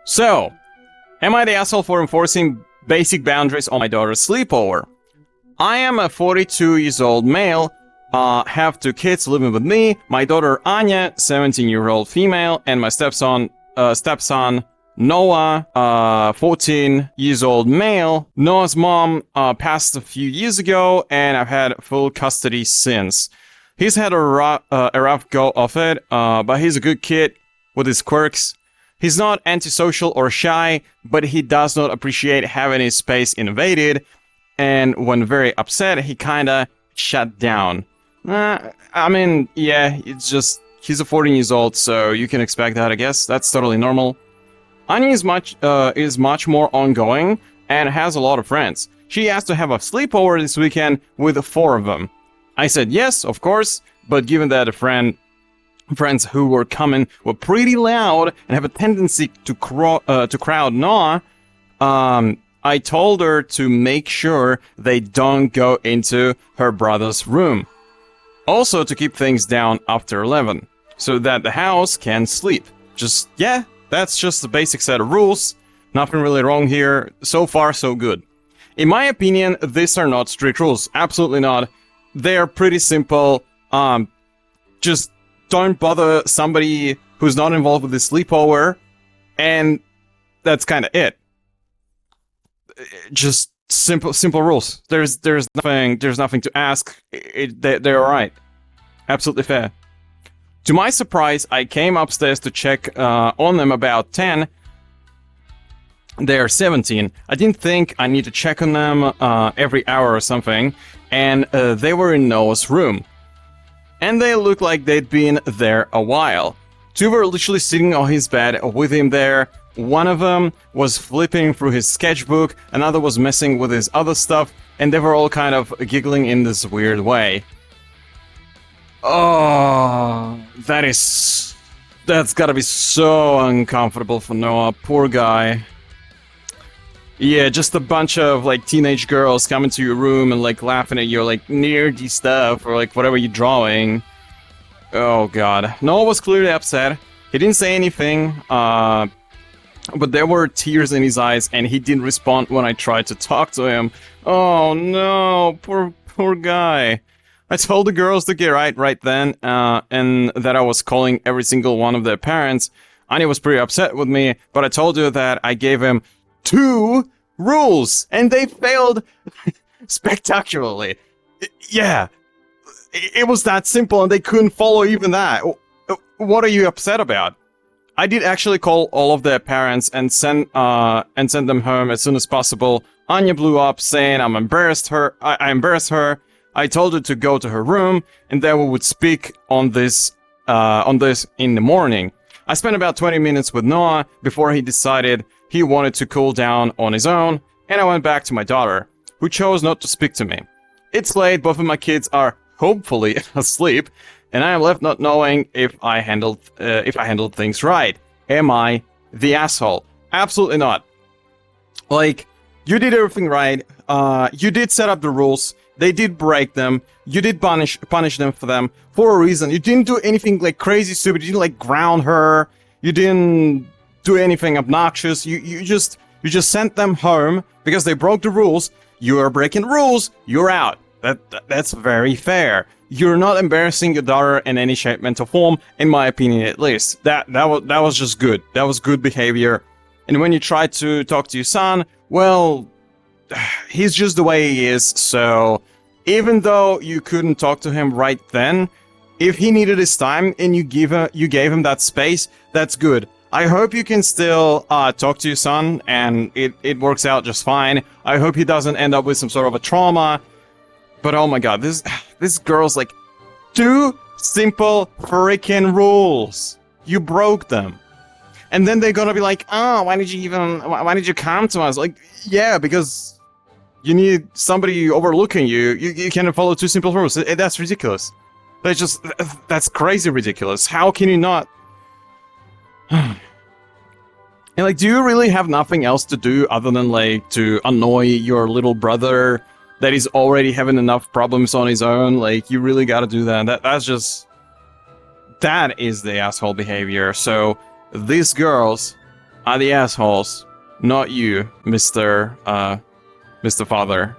So, am I the asshole for enforcing basic boundaries on my daughter's sleepover? I am a 42 years old male, have 2 kids living with me, my daughter Anya, 17-year-old female, and my stepson Noah, 14 years old male. Noah's mom passed a few years ago, and I've had full custody since. He's had a rough go of it, but he's a good kid with his quirks. He's not antisocial or shy, but he does not appreciate having his space invaded, and when very upset, he kinda shut down. I mean, yeah, it's just, he's a 14 years old, so you can expect that, I guess. That's totally normal. Anya is much more ongoing and has a lot of friends. She asked to have a sleepover this weekend with 4 of them. I said yes, of course, but given that friends who were coming were pretty loud and have a tendency to crowd Noah, I told her to make sure they don't go into her brother's room. Also to keep things down after 11, so that the house can sleep. Yeah, that's just the basic set of rules. Nothing really wrong here. So far, so good. In my opinion, these are not strict rules. Absolutely not. They are pretty simple. Just don't bother somebody who's not involved with the sleepover, and that's kind of it. Just simple rules. There's nothing to ask. They're alright. Absolutely fair. To my surprise, I came upstairs to check on them about 10. They're 17. I didn't think I need to check on them every hour or something, and they were in Noah's room. And they looked like they'd been there a while. 2 were literally sitting on his bed with him there. One of them was flipping through his sketchbook, another was messing with his other stuff, and they were all kind of giggling in this weird way. Oh, that's gotta be so uncomfortable for Noah, poor guy. Yeah, just a bunch of, like, teenage girls coming to your room and, like, laughing at your, like, nerdy stuff or, like, whatever you're drawing. Oh, God. Noah was clearly upset. He didn't say anything, but there were tears in his eyes, and he didn't respond when I tried to talk to him. Oh, no. Poor guy. I told the girls to get right then, and that I was calling every single one of their parents. Anya was pretty upset with me, but I told her that I gave him 2 rules, and they failed spectacularly. Yeah, it was that simple, and they couldn't follow even that. What are you upset about? I did actually call all of their parents and send them home as soon as possible. Anya blew up, saying I embarrassed her. I told her to go to her room, and then we would speak on this in the morning. I spent about 20 minutes with Noah before he decided he wanted to cool down on his own, and I went back to my daughter, who chose not to speak to me. It's late, both of my kids are hopefully asleep, and I am left not knowing if I handled things right. Am I the asshole? Absolutely not. Like, you did everything right. You did set up the rules. They did break them. You did punish them for them for a reason. You didn't do anything like crazy stupid. You didn't like ground her. You didn't do anything obnoxious. You just sent them home because they broke the rules. You are breaking rules. You're out. That's very fair. You're not embarrassing your daughter in any shape, mental form, in my opinion, at least. That was just good. That was good behavior. And when you try to talk to your son, well, he's just the way he is. So even though you couldn't talk to him right then, if he needed his time and you gave him that space, that's good. I hope you can still talk to your son and it works out just fine. I hope he doesn't end up with some sort of a trauma. But oh my god, this girl's like 2 simple freaking rules. You broke them. And then they're gonna be like, oh, why did you come to us? Like, yeah, because you need somebody overlooking you. You can't follow 2 simple rules. That's ridiculous. That's crazy ridiculous. How can you not? And like, do you really have nothing else to do other than like to annoy your little brother that is already having enough problems on his own? Like, you really gotta do that. That is the asshole behavior. So these girls, are the assholes, not you, Mr. Father.